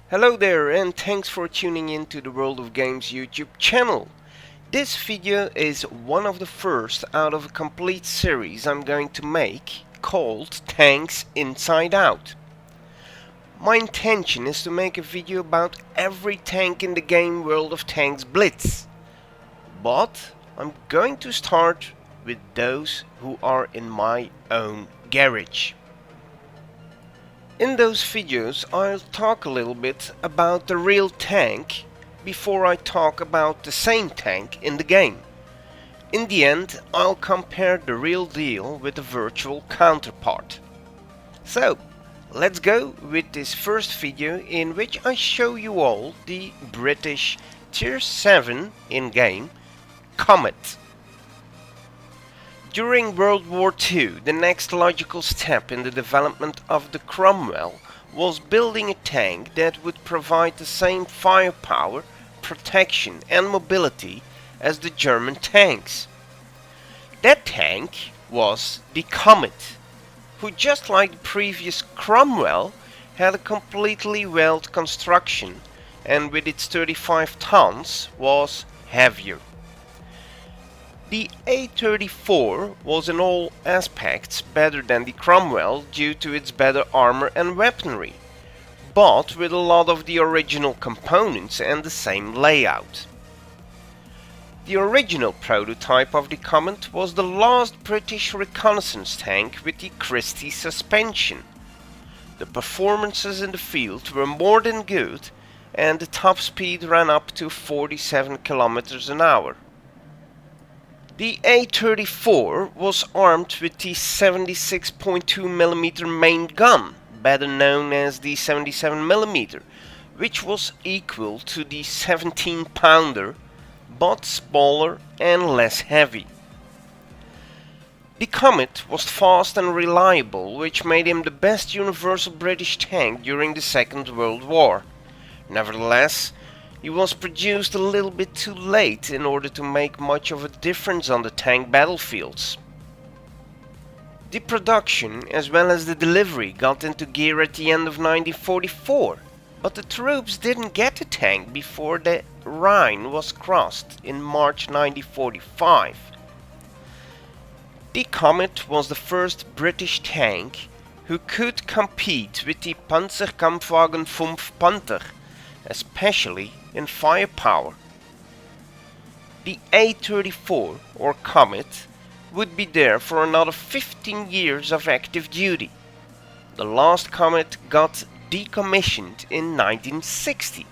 Hello there, and thanks for tuning in to the World of Games YouTube channel. This video is one of the first out of a complete series I'm going to make called Tanks Inside Out. My intention is to make a video about every tank in the game World of Tanks Blitz, but I'm going to start with those who are in my own garage. In those videos I'll talk a little bit about the real tank before I talk about the same tank in the game. In the end I'll compare the real deal with the virtual counterpart. So let's go with this first video in which I show you all the British Tier 7 in-game Comet. During World War II, the next logical step in the development of the Cromwell was building a tank that would provide the same firepower, protection and mobility as the German tanks. That tank was the Comet, who just like the previous Cromwell had a completely welded construction and with its 35 tons was heavier. The A34 was in all aspects better than the Cromwell due to its better armor and weaponry, but with a lot of the original components and the same layout. The original prototype of the Comet was the last British reconnaissance tank with the Christie suspension. The performances in the field were more than good and the top speed ran up to 47 km an hour. The A34 was armed with the 76.2mm main gun, better known as the 77mm, which was equal to the 17-pounder, but smaller and less heavy. The Comet was fast and reliable, which made him the best universal British tank during the Second World War. Nevertheless, he was produced a little bit too late in order to make much of a difference on the tank battlefields. The production as well as the delivery got into gear at the end of 1944, but the troops didn't get the tank before the Rhine was crossed in March 1945. The Comet was the first British tank who could compete with the Panzerkampfwagen 5 Panther, especially in firepower. The A34 or Comet would be there for another 15 years of active duty. The last Comet got decommissioned in 1960.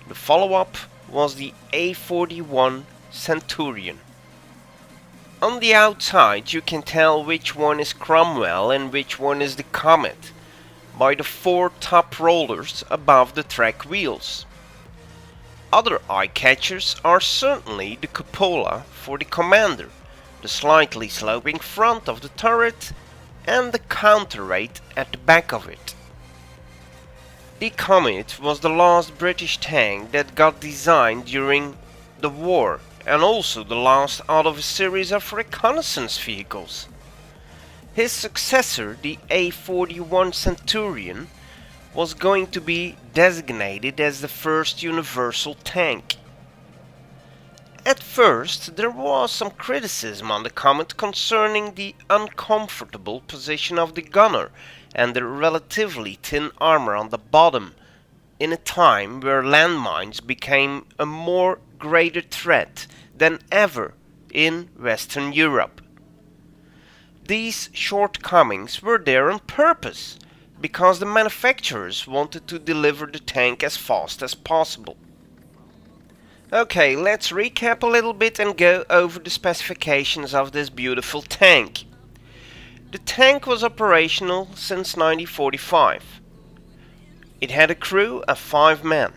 The follow-up was the A41 Centurion. On the outside you can tell which one is Cromwell and which one is the Comet by the 4 top rollers above the track wheels. Other eye-catchers are certainly the cupola for the commander, the slightly sloping front of the turret and the counter-rate at the back of it. The Comet was the last British tank that got designed during the war and also the last out of a series of reconnaissance vehicles. His successor, the A41 Centurion, was going to be designated as the first universal tank. At first there was some criticism on the Comet concerning the uncomfortable position of the gunner and the relatively thin armor on the bottom, in a time where landmines became a more greater threat than ever in Western Europe. These shortcomings were there on purpose, because the manufacturers wanted to deliver the tank as fast as possible. Okay, let's recap a little bit and go over the specifications of this beautiful tank. The tank was operational since 1945. It had a crew of 5 men.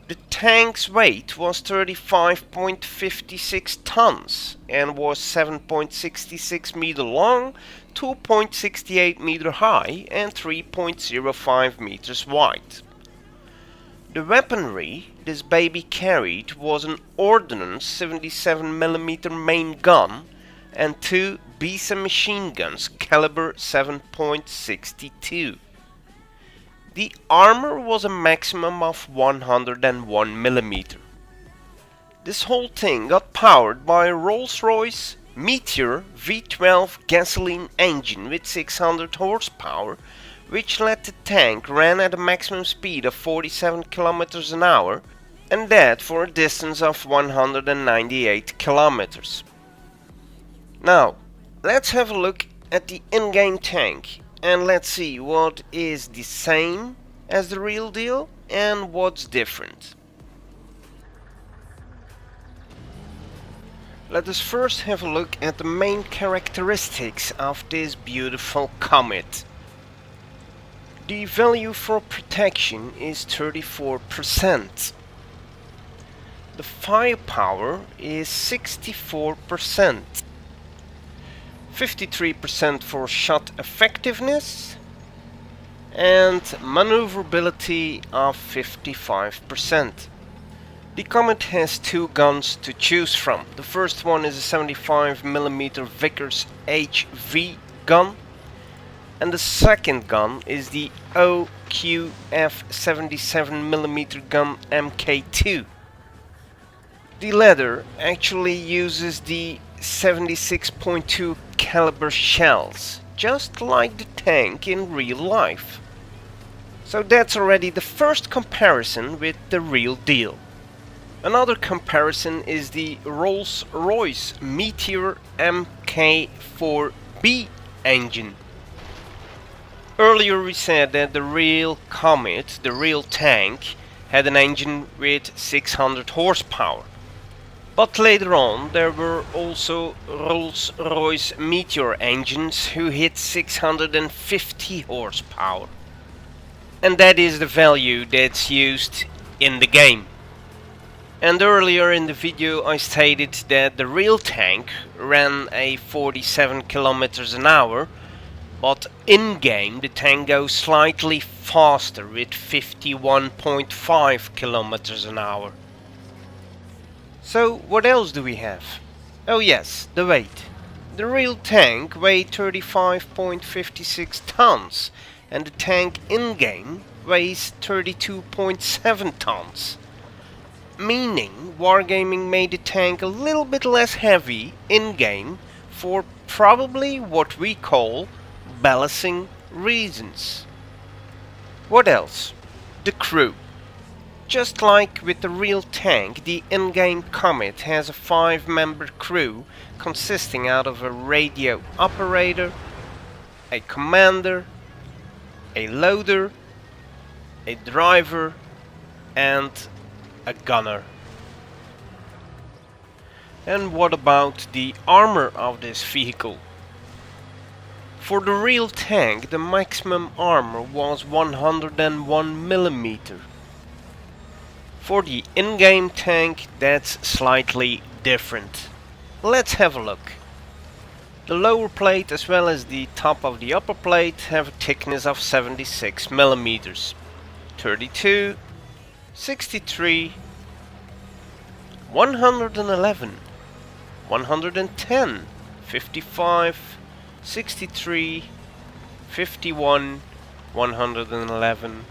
The tank's weight was 35.56 tons and was 7.66 meter long, 2.68 meter high and 3.05 meters wide. The weaponry this baby carried was an ordnance 77mm main gun and 2 VII machine guns caliber 7.62. The armor was a maximum of 101 mm. This whole thing got powered by a Rolls-Royce Meteor V12 gasoline engine with 600 horsepower, which let the tank run at a maximum speed of 47 km an hour, and that for a distance of 198 km. Now, let's have a look at the in-game tank, and let's see what is the same as the real deal and what's different. Let us first have a look at the main characteristics of this beautiful Comet. The value for protection is 34%. The firepower is 64%. 53% for shot effectiveness, and maneuverability of 55%. The Comet has 2 guns to choose from. The first one is a 75mm Vickers HV gun, and the second gun is the OQF 77mm gun Mk2. The latter actually uses the 76.2 caliber shells, just like the tank in real life. So that's already the first comparison with the real deal. Another comparison is the Rolls-Royce Meteor Mk4B engine. Earlier we said that the real Comet, the real tank, had an engine with 600 horsepower. But later on there were also Rolls-Royce Meteor engines who hit 650 horsepower. And that is the value that's used in the game. And earlier in the video I stated that the real tank ran a 47 km an hour, but in-game the tank goes slightly faster with 51.5 km an hour. So what else do we have? Oh yes, the weight. The real tank weighed 35.56 tons and the tank in-game weighs 32.7 tons. Meaning Wargaming made the tank a little bit less heavy in-game for probably what we call balancing reasons. What else? The crew. Just like with the real tank, the in-game Comet has a 5-member crew consisting out of a radio operator, a commander, a loader, a driver, and a gunner. And what about the armor of this vehicle? For the real tank, the maximum armor was 101 mm. For the in-game tank, that's slightly different. Let's have a look. The lower plate as well as the top of the upper plate have a thickness of 76 mm. 32, 63, 111, 110, 55, 63, 51, 111.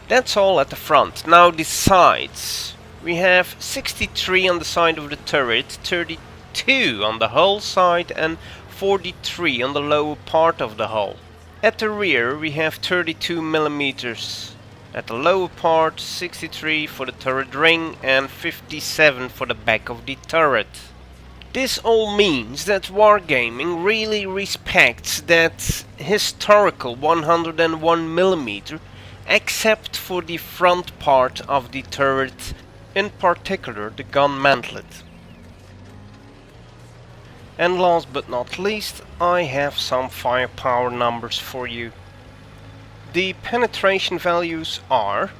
That's all at the front. Now the sides. We have 63 on the side of the turret, 32 on the hull side and 43 on the lower part of the hull. At the rear we have 32 mm. At the lower part 63 for the turret ring and 57 for the back of the turret. This all means that Wargaming really respects that historical 101 mm, except for the front part of the turret, in particular the gun mantlet. And last but not least, I have some firepower numbers for you. The penetration values are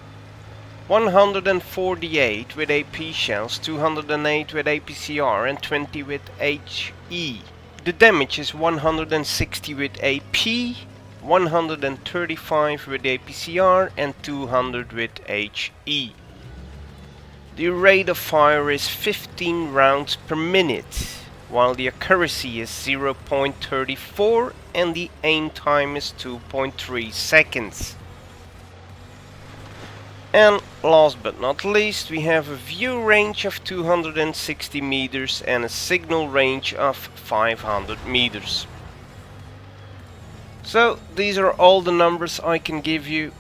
148 with AP shells, 208 with APCR and 20 with HE. The damage is 160 with AP, 135 with APCR and 200 with HE. The rate of fire is 15 rounds per minute. while the accuracy is 0.34 and the aim time is 2.3 seconds. And last but not least, we have a view range of 260 meters and a signal range of 500 meters. So these are all the numbers I can give you.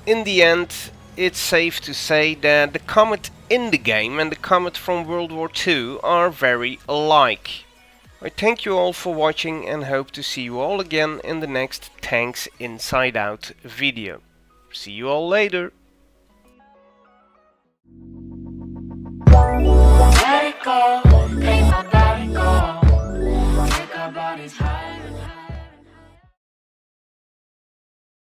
In the end, it's safe to say that the Comet in the game and the Comet from World War II are very alike. I thank you all for watching and hope to see you all again in the next Tanks Inside Out video. See you all later. Let it go.